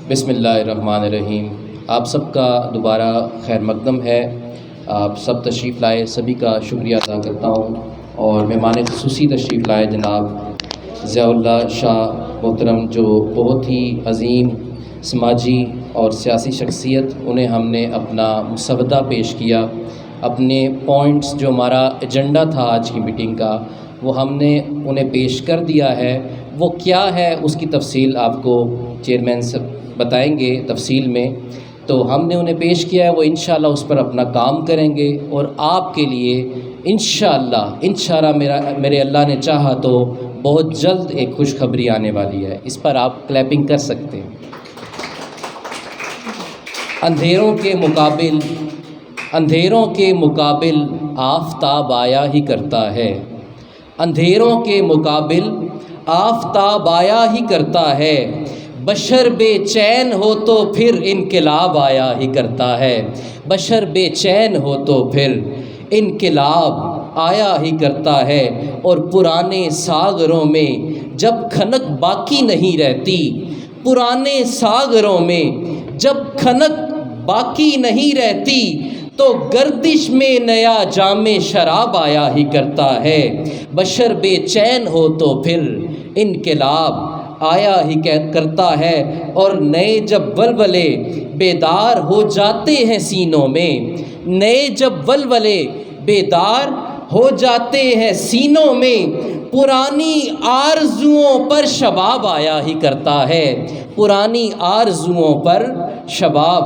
بسم اللہ الرحمن الرحیم۔ آپ سب کا دوبارہ خیر مقدم ہے۔ آپ سب تشریف لائے، سبھی کا شکریہ ادا کرتا ہوں۔ اور مہمان خصوصی تشریف لائے جناب ضیاء اللہ شاہ محترم، جو بہت ہی عظیم سماجی اور سیاسی شخصیت، انہیں ہم نے اپنا مسودہ پیش کیا، اپنے پوائنٹس جو ہمارا ایجنڈا تھا آج کی میٹنگ کا، وہ ہم نے انہیں پیش کر دیا ہے۔ وہ کیا ہے اس کی تفصیل آپ کو چیئرمین سے بتائیں گے تفصیل میں، تو ہم نے انہیں پیش کیا ہے، وہ انشاءاللہ اس پر اپنا کام کریں گے، اور آپ کے لیے انشاءاللہ میرے اللہ نے چاہا تو بہت جلد ایک خوشخبری آنے والی ہے۔ اس پر آپ کلیپنگ کر سکتے ہیں۔ اندھیروں کے مقابل آفتاب آیا ہی کرتا ہے، اندھیروں کے مقابل آفتاب آیا ہی کرتا ہے، بشر بے چین ہو تو پھر انقلاب آیا ہی کرتا ہے، بشر بے چین ہو تو پھر انقلاب آیا ہی کرتا ہے۔ اور پرانے ساغروں میں جب کھنک باقی نہیں رہتی، پرانے ساغروں میں جب کھنک باقی نہیں رہتی، تو گردش میں نیا جام شراب آیا ہی کرتا ہے، بشر بے چین ہو تو پھر انقلاب آیا ہی کرتا ہے۔ اور نئے جب ولولے بیدار ہو جاتے ہیں سینوں میں، نئے جب ولولے بیدار ہو جاتے ہیں سینوں میں، پرانی آرزوؤں پر شباب آیا ہی کرتا ہے، پرانی آرزوؤں پر شباب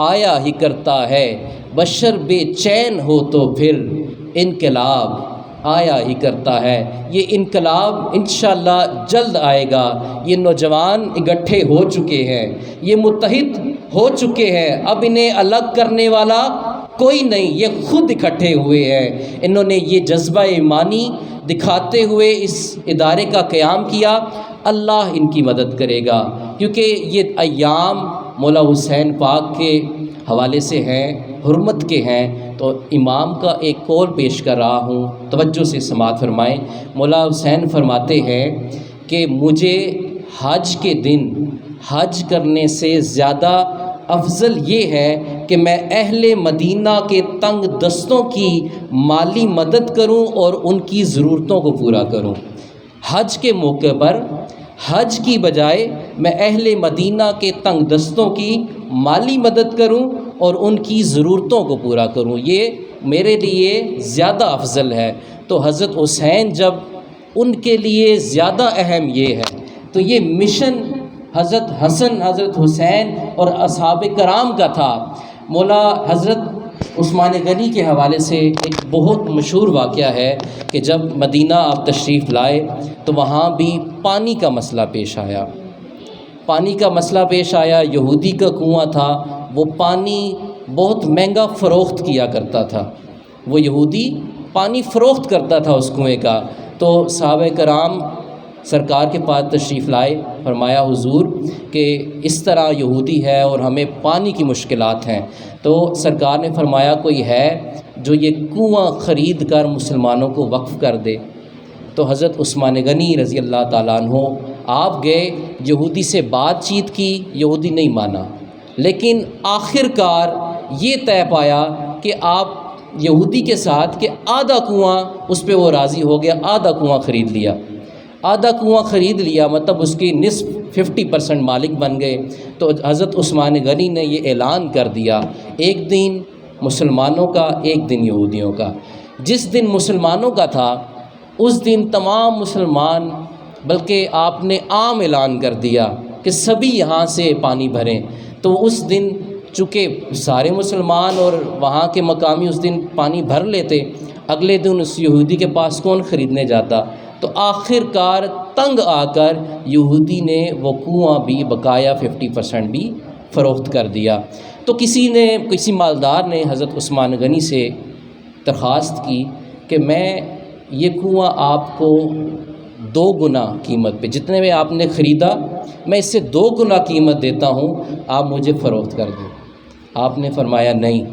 آیا ہی کرتا ہے، بشر بے چین ہو تو پھر انقلاب آیا ہی کرتا ہے۔ یہ انقلاب انشاءاللہ جلد آئے گا۔ یہ نوجوان اکٹھے ہو چکے ہیں، یہ متحد ہو چکے ہیں، اب انہیں الگ کرنے والا کوئی نہیں، یہ خود اکٹھے ہوئے ہیں۔ انہوں نے یہ جذبہ ایمانی دکھاتے ہوئے اس ادارے کا قیام کیا۔ اللہ ان کی مدد کرے گا، کیونکہ یہ ایام مولا حسین پاک کے حوالے سے ہیں، حرمت کے ہیں۔ تو امام کا ایک قول پیش کر رہا ہوں، توجہ سے سماعت فرمائیں۔ مولا حسین فرماتے ہیں کہ مجھے حج کے دن حج کرنے سے زیادہ افضل یہ ہے کہ میں اہل مدینہ کے تنگ دستوں کی مالی مدد کروں اور ان کی ضرورتوں کو پورا کروں۔ حج کے موقع پر حج کی بجائے میں اہل مدینہ کے تنگ دستوں کی مالی مدد کروں اور ان کی ضرورتوں کو پورا کروں، یہ میرے لیے زیادہ افضل ہے۔ تو حضرت حسین جب ان کے لیے زیادہ اہم یہ ہے، تو یہ مشن حضرت حسن، حضرت حسین اور اصحاب کرام کا تھا۔ مولا حضرت عثمان غنی کے حوالے سے ایک بہت مشہور واقعہ ہے کہ جب مدینہ آپ تشریف لائے تو وہاں بھی پانی کا مسئلہ پیش آیا، پانی کا مسئلہ پیش آیا۔ یہودی کا کنواں تھا، وہ پانی بہت مہنگا فروخت کیا کرتا تھا، وہ یہودی پانی فروخت کرتا تھا اس کنویں کا۔ تو صحابہ کرام سرکار کے پاس تشریف لائے، فرمایا حضور کہ اس طرح یہودی ہے اور ہمیں پانی کی مشکلات ہیں۔ تو سرکار نے فرمایا کوئی ہے جو یہ کنواں خرید کر مسلمانوں کو وقف کر دے؟ تو حضرت عثمان غنی رضی اللہ تعالیٰ عنہ آپ گئے، یہودی سے بات چیت کی، یہودی نہیں مانا، لیکن آخر کار یہ طے پایا کہ آپ یہودی کے ساتھ کہ آدھا کنواں اس پہ وہ راضی ہو گیا، آدھا کنواں خرید لیا، آدھا کنواں خرید لیا، مطلب اس کی نصف 50% مالک بن گئے۔ تو حضرت عثمان غنی نے یہ اعلان کر دیا، ایک دن مسلمانوں کا، ایک دن یہودیوں کا۔ جس دن مسلمانوں کا تھا اس دن تمام مسلمان، بلکہ آپ نے عام اعلان کر دیا کہ سبھی یہاں سے پانی بھریں۔ تو اس دن چونکہ سارے مسلمان اور وہاں کے مقامی اس دن پانی بھر لیتے، اگلے دن اس یہودی کے پاس کون خریدنے جاتا؟ تو آخر کار تنگ آ کر یہودی نے وہ کنواں بھی بقایا 50% بھی فروخت کر دیا۔ تو کسی مالدار نے حضرت عثمان غنی سے درخواست کی کہ میں یہ کنواں آپ کو 2 گنا قیمت پہ، جتنے میں آپ نے خریدا میں اس سے 2 گنا قیمت دیتا ہوں، آپ مجھے فروخت کر دیں۔ آپ نے فرمایا نہیں،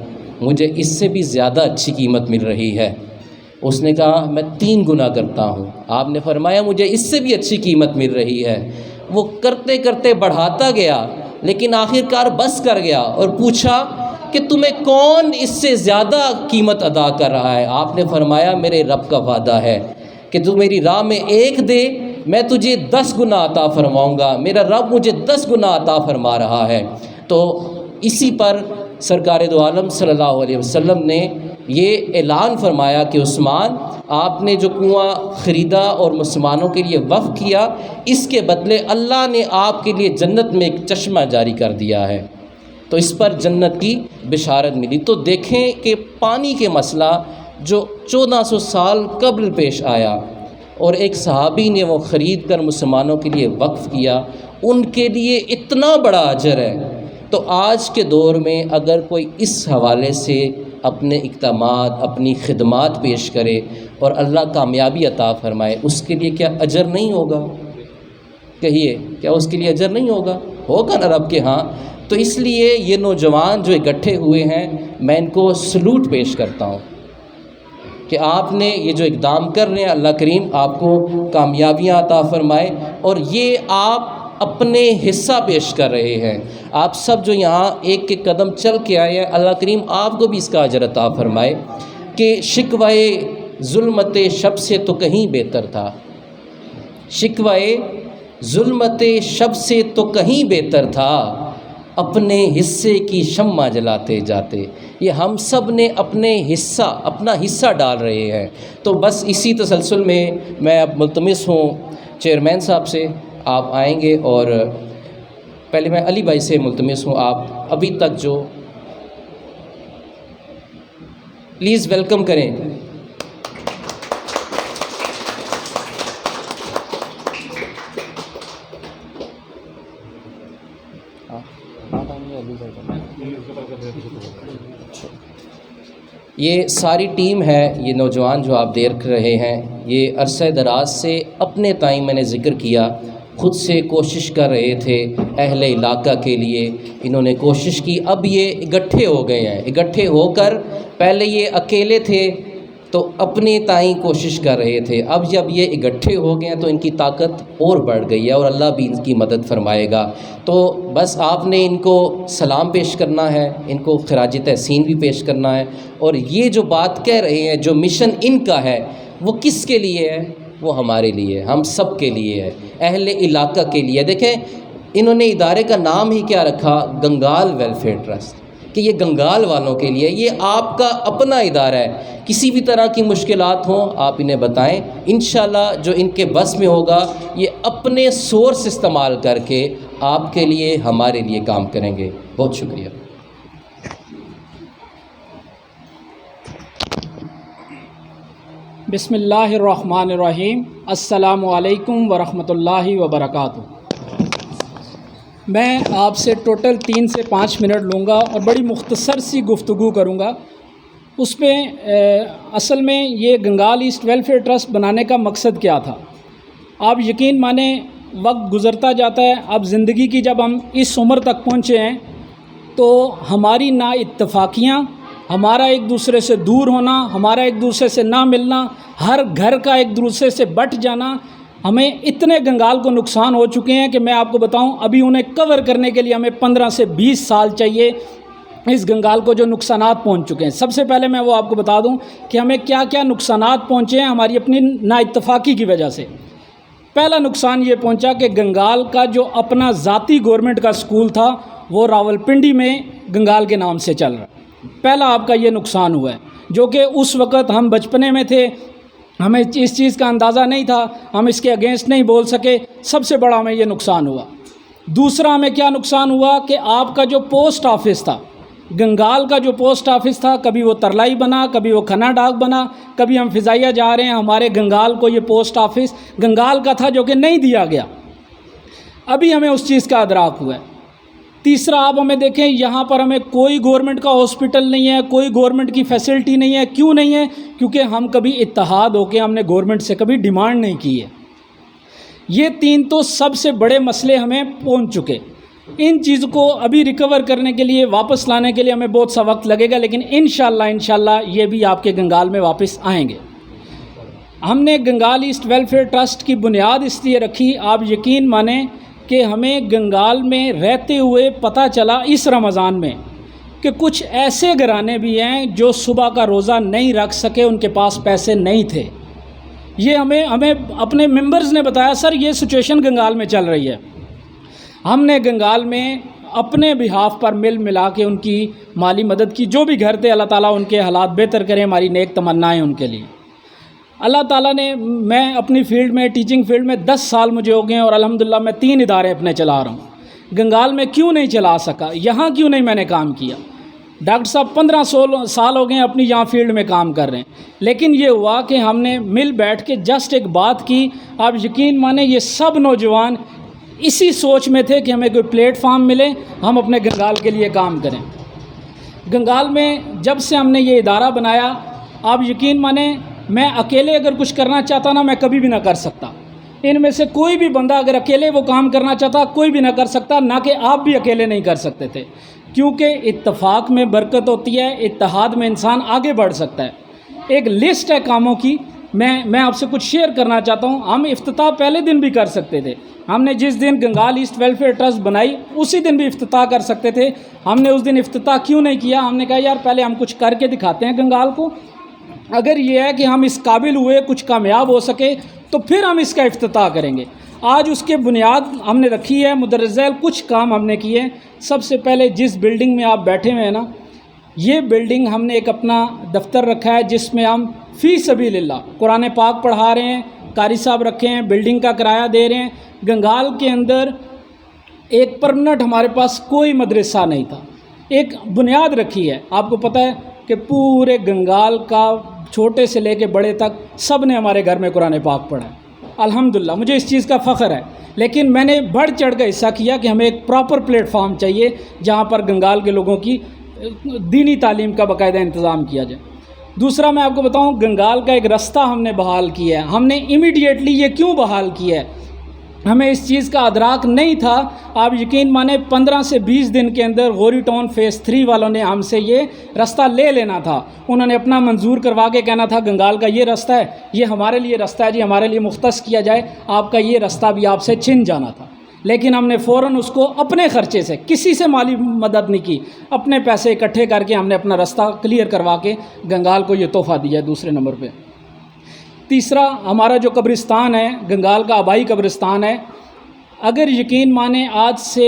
مجھے اس سے بھی زیادہ اچھی قیمت مل رہی ہے۔ اس نے کہا میں 3 گنا کرتا ہوں۔ آپ نے فرمایا مجھے اس سے بھی اچھی قیمت مل رہی ہے۔ وہ کرتے کرتے بڑھاتا گیا لیکن آخر کار بس کر گیا اور پوچھا کہ تمہیں کون اس سے زیادہ قیمت ادا کر رہا ہے؟ آپ نے فرمایا میرے رب کا وعدہ ہے کہ تو میری راہ میں ایک دے میں تجھے 10 گنا عطا فرماؤں گا، میرا رب مجھے 10 گنا عطا فرما رہا ہے۔ تو اسی پر سرکار دو عالم صلی اللہ علیہ وسلم نے یہ اعلان فرمایا کہ عثمان، آپ نے جو کنواں خریدا اور مسلمانوں کے لیے وقف کیا، اس کے بدلے اللہ نے آپ کے لیے جنت میں ایک چشمہ جاری کر دیا ہے۔ تو اس پر جنت کی بشارت ملی۔ تو دیکھیں کہ پانی کے مسئلہ جو 1400 سال قبل پیش آیا اور ایک صحابی نے وہ خرید کر مسلمانوں کے لیے وقف کیا، ان کے لیے اتنا بڑا اجر ہے۔ تو آج کے دور میں اگر کوئی اس حوالے سے اپنے اقدامات، اپنی خدمات پیش کرے اور اللہ کامیابی عطا فرمائے، اس کے لیے کیا اجر نہیں ہوگا؟ کہیے، کیا اس کے لیے اجر نہیں ہوگا؟ ہوگا نا رب کے ہاں۔ تو اس لیے یہ نوجوان جو اکٹھے ہوئے ہیں، میں ان کو سلوٹ پیش کرتا ہوں کہ آپ نے یہ جو اقدام کر رہے ہیں، اللہ کریم آپ کو کامیابیاں عطا فرمائے۔ اور یہ آپ اپنے حصہ پیش کر رہے ہیں، آپ سب جو یہاں ایک ایک قدم چل کے آئے ہیں، اللہ کریم آپ کو بھی اس کا اجر عطا فرمائے کہ شکوائے ظلمت شب سے تو کہیں بہتر تھا، شکوائے ظلمت شب سے تو کہیں بہتر تھا، اپنے حصے کی شمع جلاتے جاتے۔ یہ ہم سب نے اپنا حصہ ڈال رہے ہیں۔ تو بس اسی تسلسل میں اب ملتمس ہوں چیئرمین صاحب سے، آپ آئیں گے، اور پہلے میں علی بھائی سے ملتمس ہوں، آپ ابھی تک جو پلیز ویلکم کریں۔ یہ ساری ٹیم ہے، یہ نوجوان جو آپ دیکھ رہے ہیں، یہ عرصہ دراز سے اپنے تئیں میں نے ذکر کیا خود سے کوشش کر رہے تھے اہل علاقہ کے لیے، انہوں نے کوشش کی، اب یہ اکٹھے ہو گئے ہیں، اکٹھے ہو کر پہلے یہ اکیلے تھے تو اپنے تئیں کوشش کر رہے تھے، اب جب یہ اکٹھے ہو گئے ہیں تو ان کی طاقت اور بڑھ گئی ہے اور اللہ بھی ان کی مدد فرمائے گا۔ تو بس آپ نے ان کو سلام پیش کرنا ہے، ان کو خراج تحسین بھی پیش کرنا ہے، اور یہ جو بات کہہ رہے ہیں، جو مشن ان کا ہے، وہ کس کے لیے ہے؟ وہ ہمارے لیے، ہم سب کے لیے ہے، اہل علاقہ کے لیے۔ دیکھیں انہوں نے ادارے کا نام ہی کیا رکھا، گنگال ویلفیئر ٹرسٹ، کہ یہ گنگال والوں کے لیے، یہ آپ کا اپنا ادارہ ہے۔ کسی بھی طرح کی مشکلات ہوں آپ انہیں بتائیں، انشاءاللہ جو ان کے بس میں ہوگا یہ اپنے سورس استعمال کر کے آپ کے لیے، ہمارے لیے کام کریں گے۔ بہت شکریہ۔ بسم اللہ الرحمن الرحیم۔ السلام علیکم ورحمۃ اللہ وبرکاتہ۔ میں آپ سے ٹوٹل 3 سے 5 منٹ لوں گا اور بڑی مختصر سی گفتگو کروں گا۔ اس میں اصل میں یہ گنگال ایسٹ ویلفیئر ٹرسٹ بنانے کا مقصد کیا تھا؟ آپ یقین مانیں وقت گزرتا جاتا ہے، اب زندگی کی جب ہم اس عمر تک پہنچے ہیں تو ہماری نا اتفاقیاں، ہمارا ایک دوسرے سے دور ہونا، ہمارا ایک دوسرے سے نہ ملنا، ہر گھر کا ایک دوسرے سے بٹ جانا، ہمیں اتنے گنگال کو نقصان ہو چکے ہیں کہ میں آپ کو بتاؤں ابھی انہیں کور کرنے کے لیے ہمیں 15 سے 20 سال چاہیے، اس گنگال کو جو نقصانات پہنچ چکے ہیں۔ سب سے پہلے میں وہ آپ کو بتا دوں کہ ہمیں کیا کیا نقصانات پہنچے ہیں ہماری اپنی نا اتفاقی کی وجہ سے۔ پہلا نقصان یہ پہنچا کہ گنگال کا جو اپنا ذاتی گورنمنٹ کا سکول تھا وہ راولپنڈی میں گنگال کے نام سے چل رہا ہے۔ پہلا آپ کا یہ نقصان ہوا ہے، جو کہ اس وقت ہم بچپنے میں تھے، ہمیں اس چیز کا اندازہ نہیں تھا، ہم اس کے اگینسٹ نہیں بول سکے، سب سے بڑا ہمیں یہ نقصان ہوا۔ دوسرا ہمیں کیا نقصان ہوا کہ آپ کا جو پوسٹ آفس تھا، گنگال کا جو پوسٹ آفس تھا، کبھی وہ ترلائی بنا، کبھی وہ کھنا ڈاک بنا، کبھی ہم فضائیہ جا رہے ہیں، ہمارے گنگال کو یہ پوسٹ آفس گنگال کا تھا جو کہ نہیں دیا گیا، ابھی ہمیں اس چیز کا ادراک ہوا ہے۔ تیسرا آپ ہمیں دیکھیں، یہاں پر ہمیں کوئی گورنمنٹ کا ہاسپٹل نہیں ہے، کوئی گورنمنٹ کی فیسلٹی نہیں ہے۔ کیوں نہیں ہے؟ کیونکہ ہم کبھی اتحاد ہو کے ہم نے گورنمنٹ سے کبھی ڈیمانڈ نہیں کی ہے۔ یہ 3 تو سب سے بڑے مسئلے ہمیں پہنچ چکے۔ ان چیزوں کو ابھی ریکور کرنے کے لیے، واپس لانے کے لیے ہمیں بہت سا وقت لگے گا، لیکن انشاءاللہ یہ بھی آپ کے گنگال میں واپس آئیں گے۔ ہم نے گنگال ایسٹ ویلفیئر ٹرسٹ کی بنیاد اس لیے رکھی، آپ یقین مانیں کہ ہمیں گنگال میں رہتے ہوئے پتہ چلا اس رمضان میں کہ کچھ ایسے گھرانے بھی ہیں جو صبح کا روزہ نہیں رکھ سکے، ان کے پاس پیسے نہیں تھے۔ یہ ہمیں اپنے ممبرز نے بتایا، سر یہ سچویشن گنگال میں چل رہی ہے۔ ہم نے گنگال میں اپنے بہاف پر ملا کے ان کی مالی مدد کی، جو بھی گھر تھے اللہ تعالیٰ ان کے حالات بہتر کریں، ہماری نیک تمنائیں ان کے لیے۔ اللہ تعالیٰ نے، میں اپنی فیلڈ میں ٹیچنگ فیلڈ میں 10 سال مجھے ہو گئے ہیں، اور الحمدللہ میں 3 ادارے اپنے چلا رہا ہوں۔ گنگال میں کیوں نہیں چلا سکا، یہاں کیوں نہیں میں نے کام کیا؟ ڈاکٹر صاحب 15 سال ہو گئے ہیں اپنی یہاں فیلڈ میں کام کر رہے ہیں، لیکن یہ ہوا کہ ہم نے مل بیٹھ کے جسٹ ایک بات کی، آپ یقین مانیں یہ سب نوجوان اسی سوچ میں تھے کہ ہمیں کوئی پلیٹ فارم ملے، ہم اپنے گنگال کے لیے کام کریں۔ گنگال میں جب سے ہم نے یہ ادارہ بنایا، آپ یقین مانیں میں اکیلے اگر کچھ کرنا چاہتا نا، میں کبھی بھی نہ کر سکتا۔ ان میں سے کوئی بھی بندہ اگر اکیلے وہ کام کرنا چاہتا، کوئی بھی نہ کر سکتا، نہ کہ آپ بھی اکیلے نہیں کر سکتے تھے، کیونکہ اتفاق میں برکت ہوتی ہے، اتحاد میں انسان آگے بڑھ سکتا ہے۔ ایک لسٹ ہے کاموں کی، میں آپ سے کچھ شیئر کرنا چاہتا ہوں۔ ہم افتتاح پہلے دن بھی کر سکتے تھے، ہم نے جس دن گنگال ایسٹ ویلفیئر ٹرسٹ بنائی اسی دن بھی افتتاح کر سکتے تھے، ہم نے اس دن افتتاح کیوں نہیں کیا؟ ہم نے کہا یار پہلے ہم کچھ کر کے دکھاتے ہیں گنگال کو، اگر یہ ہے کہ ہم اس قابل ہوئے، کچھ کامیاب ہو سکے تو پھر ہم اس کا افتتاح کریں گے۔ آج اس کے بنیاد ہم نے رکھی ہے، مدرج ذیل کچھ کام ہم نے کیے۔ سب سے پہلے جس بلڈنگ میں آپ بیٹھے ہوئے ہیں نا، یہ بلڈنگ ہم نے ایک اپنا دفتر رکھا ہے جس میں ہم فی سبیل اللہ قرآن پاک پڑھا رہے ہیں، قاری صاحب رکھے ہیں، بلڈنگ کا کرایہ دے رہے ہیں۔ گنگال کے اندر ایک پرمنٹ ہمارے پاس کوئی مدرسہ نہیں تھا، ایک بنیاد رکھی ہے۔ آپ کو پتہ ہے کہ پورے گنگال کا چھوٹے سے لے کے بڑے تک سب نے ہمارے گھر میں قرآن پاک پڑھا ہے، الحمدللہ مجھے اس چیز کا فخر ہے۔ لیکن میں نے بڑھ چڑھ کا حصہ کیا کہ ہمیں ایک پراپر پلیٹ فارم چاہیے جہاں پر گنگال کے لوگوں کی دینی تعلیم کا باقاعدہ انتظام کیا جائے۔ دوسرا میں آپ کو بتاؤں، گنگال کا ایک رستہ ہم نے بحال کیا ہے۔ ہم نے امیڈیٹلی یہ کیوں بحال کیا ہے؟ ہمیں اس چیز کا ادراک نہیں تھا۔ آپ یقین مانیں 15 سے 20 دن کے اندر غوری ٹاؤن فیز 3 والوں نے ہم سے یہ رستہ لے لینا تھا، انہوں نے اپنا منظور کروا کے کہنا تھا گنگال کا یہ رستہ ہے، یہ ہمارے لیے رستہ ہے جی، ہمارے لیے مختص کیا جائے، آپ کا یہ رستہ بھی آپ سے چھن جانا تھا۔ لیکن ہم نے فوراً اس کو اپنے خرچے سے، کسی سے مالی مدد نہیں کی، اپنے پیسے اکٹھے کر کے ہم نے اپنا رستہ کلیئر کروا کے گنگال کو یہ تحفہ دیا ہے۔ دوسرے نمبر پہ تیسرا، ہمارا جو قبرستان ہے گنگال کا آبائی قبرستان ہے، اگر یقین مانیں آج سے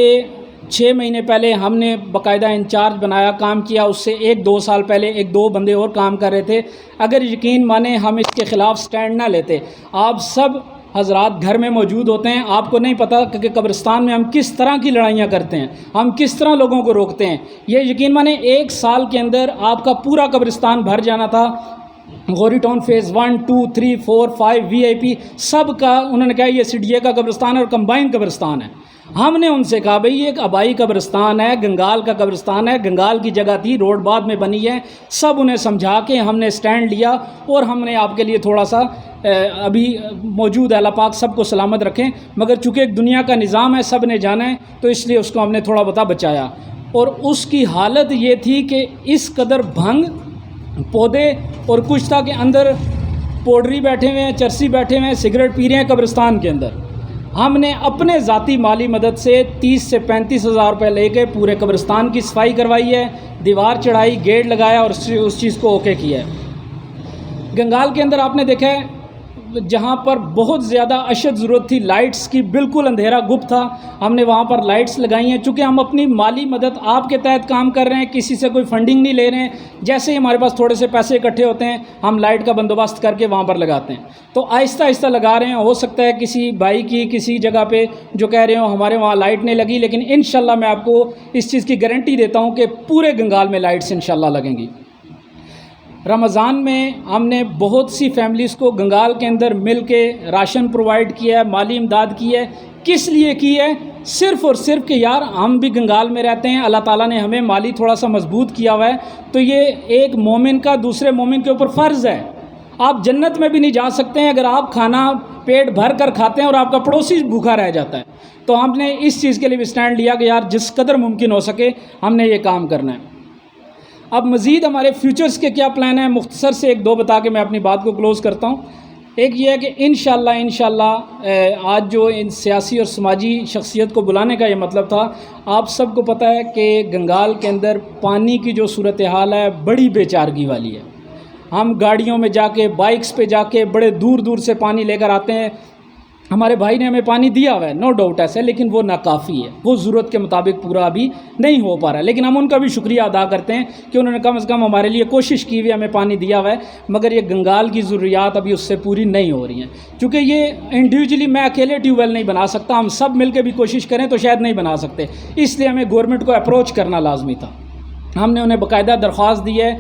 6 مہینے پہلے ہم نے باقاعدہ انچارج بنایا، کام کیا، اس سے 1-2 سال پہلے 1-2 بندے اور کام کر رہے تھے، اگر یقین مانیں ہم اس کے خلاف سٹینڈ نہ لیتے، آپ سب حضرات گھر میں موجود ہوتے ہیں، آپ کو نہیں پتہ کہ قبرستان میں ہم کس طرح کی لڑائیاں کرتے ہیں، ہم کس طرح لوگوں کو روکتے ہیں۔ یہ یقین مانیں 1 سال کے اندر آپ کا پورا قبرستان بھر جانا تھا۔ غوری ٹاؤن فیز 1 2 3 4 5 VIP سب کا انہوں نے کہا یہ CDA کا قبرستان ہے اور کمبائن قبرستان ہے۔ ہم نے ان سے کہا بھئی یہ ایک آبائی قبرستان ہے، گنگال کا قبرستان ہے، گنگال کی جگہ تھی، روڈ بعد میں بنی ہے۔ سب انہیں سمجھا کے ہم نے سٹینڈ لیا، اور ہم نے آپ کے لیے تھوڑا سا ابھی موجود ہے، اللہ پاک سب کو سلامت رکھیں، مگر چونکہ ایک دنیا کا نظام ہے، سب نے جانا ہے، تو اس لیے اس کو ہم نے تھوڑا بتا بچایا۔ اور اس کی حالت یہ تھی کہ اس قدر بھنگ پودے اور کچھ تھا کہ اندر پوڈری بیٹھے ہوئے ہیں، چرسی بیٹھے ہوئے ہیں، سگریٹ پی رہے ہیں قبرستان کے اندر۔ ہم نے اپنے ذاتی مالی مدد سے 30 سے 35 ہزار روپے لے کے پورے قبرستان کی صفائی کروائی ہے، دیوار چڑھائی، گیٹ لگایا اور اس چیز کو اوکے کیا ہے۔ گنگال کے اندر آپ نے دیکھا ہے جہاں پر بہت زیادہ اشد ضرورت تھی لائٹس کی، بالکل اندھیرا گپ تھا، ہم نے وہاں پر لائٹس لگائی ہیں۔ چونکہ ہم اپنی مالی مدد آپ کے تحت کام کر رہے ہیں، کسی سے کوئی فنڈنگ نہیں لے رہے ہیں، جیسے ہی ہمارے پاس تھوڑے سے پیسے اکٹھے ہوتے ہیں ہم لائٹ کا بندوبست کر کے وہاں پر لگاتے ہیں۔ تو آہستہ آہستہ لگا رہے ہیں، ہو سکتا ہے کسی بھائی کی کسی جگہ پہ جو کہہ رہے ہوں ہمارے وہاں لائٹ نہیں لگی، لیکن انشاءاللہ میں آپ کو اس چیز کی گارنٹی دیتا ہوں کہ پورے گنگال میں لائٹس انشاءاللہ لگیں گی۔ رمضان میں ہم نے بہت سی فیملیز کو گنگال کے اندر مل کے راشن پرووائڈ کیا ہے، مالی امداد کی ہے۔ کس لیے کی ہے؟ صرف اور صرف کہ یار ہم بھی گنگال میں رہتے ہیں، اللہ تعالیٰ نے ہمیں مالی تھوڑا سا مضبوط کیا ہوا ہے، تو یہ ایک مومن کا دوسرے مومن کے اوپر فرض ہے۔ آپ جنت میں بھی نہیں جا سکتے ہیں اگر آپ کھانا پیٹ بھر کر کھاتے ہیں اور آپ کا پڑوسی بھوکا رہ جاتا ہے۔ تو ہم نے اس چیز کے لیے بھی سٹینڈ لیا کہ یار جس قدر ممکن ہو سکے ہم نے یہ کام کرنا ہے۔ اب مزید ہمارے فیوچرز کے کیا پلان ہیں، مختصر سے 1-2 بتا کے میں اپنی بات کو کلوز کرتا ہوں۔ ایک یہ ہے کہ انشاءاللہ آج جو ان سیاسی اور سماجی شخصیت کو بلانے کا یہ مطلب تھا، آپ سب کو پتہ ہے کہ گنگال کے اندر پانی کی جو صورتحال ہے بڑی بے چارگی والی ہے۔ ہم گاڑیوں میں جا کے، بائکس پہ جا کے بڑے دور دور سے پانی لے کر آتے ہیں۔ ہمارے بھائی نے ہمیں پانی دیا ہوا ہے، نو ڈاؤٹ ایسے، لیکن وہ ناکافی ہے، وہ ضرورت کے مطابق پورا ابھی نہیں ہو پا رہا ہے۔ لیکن ہم ان کا بھی شکریہ ادا کرتے ہیں کہ انہوں نے کم از کم ہمارے لیے کوشش کی ہوئی، ہمیں پانی دیا ہوا ہے، مگر یہ گنگال کی ضروریات ابھی اس سے پوری نہیں ہو رہی ہیں، چونکہ یہ انڈیویجولی میں اکیلے ٹیوب ویل نہیں بنا سکتا، ہم سب مل کے بھی کوشش کریں تو شاید نہیں بنا سکتے، اس لیے ہمیں گورنمنٹ کو اپروچ کرنا لازمی تھا۔ ہم نے انہیں باقاعدہ درخواست دی ہے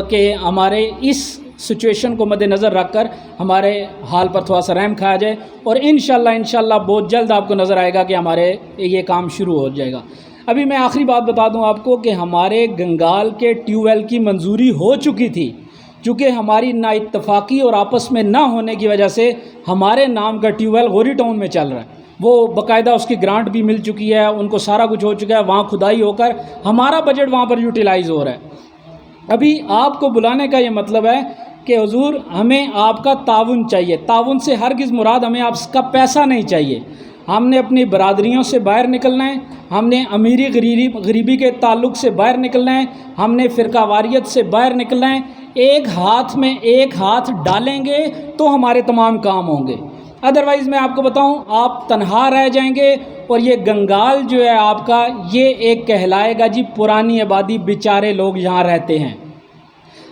کہ ہمارے اس سچویشن کو مد نظر رکھ کر ہمارے حال پر تھوڑا سا رحم کھایا جائے، اور انشاءاللہ بہت جلد آپ کو نظر آئے گا کہ ہمارے یہ کام شروع ہو جائے گا۔ ابھی میں آخری بات بتا دوں آپ کو کہ ہمارے گنگال کے ٹیوب ویل کی منظوری ہو چکی تھی، چونکہ ہماری نا اتفاقی اور آپس میں نہ ہونے کی وجہ سے ہمارے نام کا ٹیوب ویل غوری ٹاؤن میں چل رہا ہے، وہ باقاعدہ اس کی گرانٹ بھی مل چکی ہے، ان کو سارا کچھ ہو چکا ہے، وہاں کھدائی ہو کر ہمارا بجٹ وہاں پر یوٹیلائز ہو رہا ہے۔ ابھی آپ کو بلانے کا یہ مطلب ہے کہ حضور ہمیں آپ کا تعاون چاہیے، تعاون سے ہرگز مراد ہمیں آپ کا پیسہ نہیں چاہیے، ہم نے اپنی برادریوں سے باہر نکلنا ہے، ہم نے امیری غریبی کے تعلق سے باہر نکلنا ہے، ہم نے فرقہ واریت سے باہر نکلنا ہے، ایک ہاتھ میں ایک ہاتھ ڈالیں گے تو ہمارے تمام کام ہوں گے، ادروائز میں آپ کو بتاؤں آپ تنہا رہ جائیں گے، اور یہ گنگال جو ہے آپ کا یہ ایک کہلائے گا جی پرانی آبادی، بیچارے لوگ یہاں رہتے ہیں۔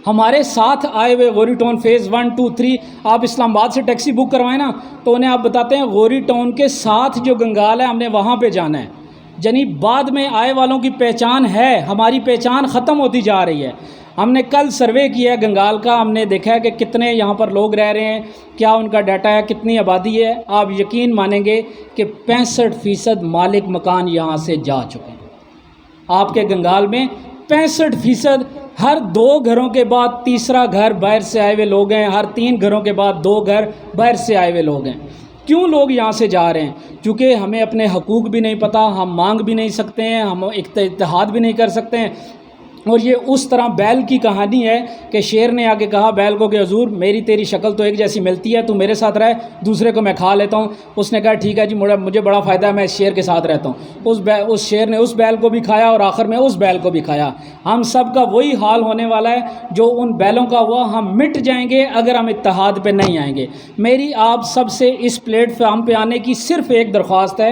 ہمارے ساتھ آئے ہوئے غوری ٹاؤن فیز 1 2 3 آپ اسلام آباد سے ٹیکسی بک کروائیں نا تو انہیں آپ بتاتے ہیں غوری ٹاؤن کے ساتھ جو گنگال ہے ہم نے وہاں پہ جانا ہے، یعنی بعد میں آئے والوں کی پہچان ہے، ہماری پہچان ختم ہوتی جا رہی ہے۔ ہم نے کل سروے کیا ہے گنگال کا، ہم نے دیکھا ہے کہ کتنے یہاں پر لوگ رہ رہے ہیں، کیا ان کا ڈیٹا ہے، کتنی آبادی ہے، آپ یقین مانیں گے کہ 65% مالک مکان یہاں سے جا چکے ہیں۔ آپ کے گنگال میں 65%، ہر 2 گھروں کے بعد تیسرا گھر باہر سے آئے ہوئے لوگ ہیں، ہر 3 گھروں کے بعد 2 گھر باہر سے آئے ہوئے لوگ ہیں۔ کیوں لوگ یہاں سے جا رہے ہیں؟ چونکہ ہمیں اپنے حقوق بھی نہیں پتہ، ہم مانگ بھی نہیں سکتے ہیں، ہم اتحاد بھی نہیں کر سکتے ہیں، اور یہ اس طرح بیل کی کہانی ہے کہ شیر نے آ کے کہا بیل کو کہ حضور میری تیری شکل تو ایک جیسی ملتی ہے، تو میرے ساتھ رہ، دوسرے کو میں کھا لیتا ہوں۔ اس نے کہا ٹھیک ہے جی، مجھے بڑا فائدہ ہے، میں اس شیر کے ساتھ رہتا ہوں۔ اس شیر نے اس بیل کو بھی کھایا اور آخر میں اس بیل کو بھی کھایا۔ ہم سب کا وہی حال ہونے والا ہے جو ان بیلوں کا ہوا، ہم مٹ جائیں گے اگر ہم اتحاد پہ نہیں آئیں گے۔ میری آپ سب سے اس پلیٹ فارم پہ آنے کی صرف ایک درخواست ہے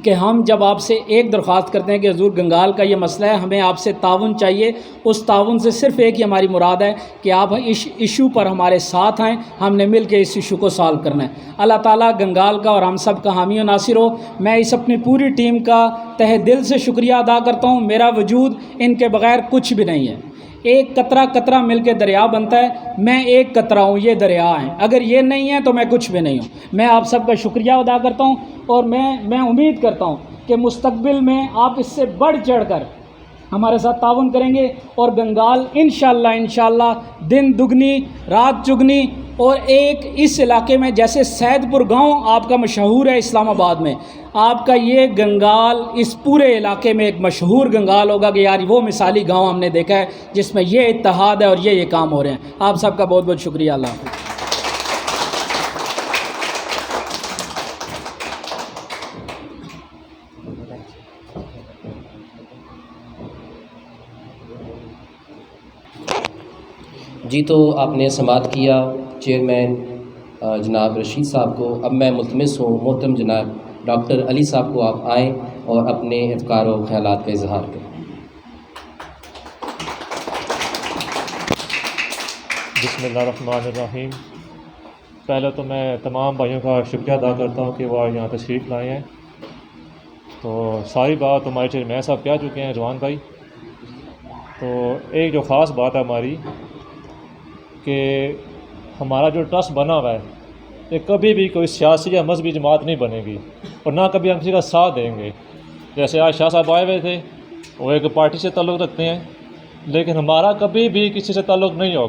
کہ ہم جب آپ سے ایک درخواست کرتے ہیں کہ حضور گنگال کا یہ مسئلہ ہے، ہمیں آپ سے تعاون چاہیے، اس تعاون سے صرف ایک ہی ہماری مراد ہے کہ آپ اس ایشو پر ہمارے ساتھ آئیں، ہم نے مل کے اس ایشو کو سالو کرنا ہے۔ اللہ تعالیٰ گنگال کا اور ہم سب کا حامی و ناصر ہو۔ میں اس اپنی پوری ٹیم کا تہہ دل سے شکریہ ادا کرتا ہوں، میرا وجود ان کے بغیر کچھ بھی نہیں ہے۔ ایک قطرہ قطرہ مل کے دریا بنتا ہے، میں ایک قطرہ ہوں، یہ دریا ہیں، اگر یہ نہیں ہے تو میں کچھ بھی نہیں ہوں۔ میں آپ سب کا شکریہ ادا کرتا ہوں، اور میں امید کرتا ہوں کہ مستقبل میں آپ اس سے بڑھ چڑھ کر ہمارے ساتھ تعاون کریں گے، اور گنگال انشاءاللہ دن دگنی رات چگنی، اور ایک اس علاقے میں جیسے سید پور گاؤں آپ کا مشہور ہے اسلام آباد میں، آپ کا یہ گنگال اس پورے علاقے میں ایک مشہور گنگال ہوگا کہ یار وہ مثالی گاؤں ہم نے دیکھا ہے جس میں یہ اتحاد ہے اور یہ کام ہو رہے ہیں۔ آپ سب کا بہت بہت شکریہ۔ اللہ حافظ۔ جی تو آپ نے سماعت کیا چیئرمین جناب رشید صاحب کو۔ اب میں ملتمس ہوں محترم جناب ڈاکٹر علی صاحب کو آپ آئیں اور اپنے افکار و خیالات کا اظہار کریں۔ بسم اللہ الرحمن الرحیم۔ پہلے تو میں تمام بھائیوں کا شکریہ ادا کرتا ہوں کہ وہ یہاں تشریف لائے ہیں۔ تو ساری بات ہمارے چیئرمین صاحب کہہ چکے ہیں، جوان بھائی۔ تو ایک جو خاص بات ہے ہماری کہ ہمارا جو ٹرسٹ بنا ہوا ہے یہ کبھی بھی کوئی سیاسی یا مذہبی جماعت نہیں بنے گی، اور نہ کبھی ہم کسی کا ساتھ دیں گے۔ جیسے آج شاہ صاحب آئے ہوئے تھے، وہ ایک پارٹی سے تعلق رکھتے ہیں، لیکن ہمارا کبھی بھی کسی سے تعلق نہیں ہوگا۔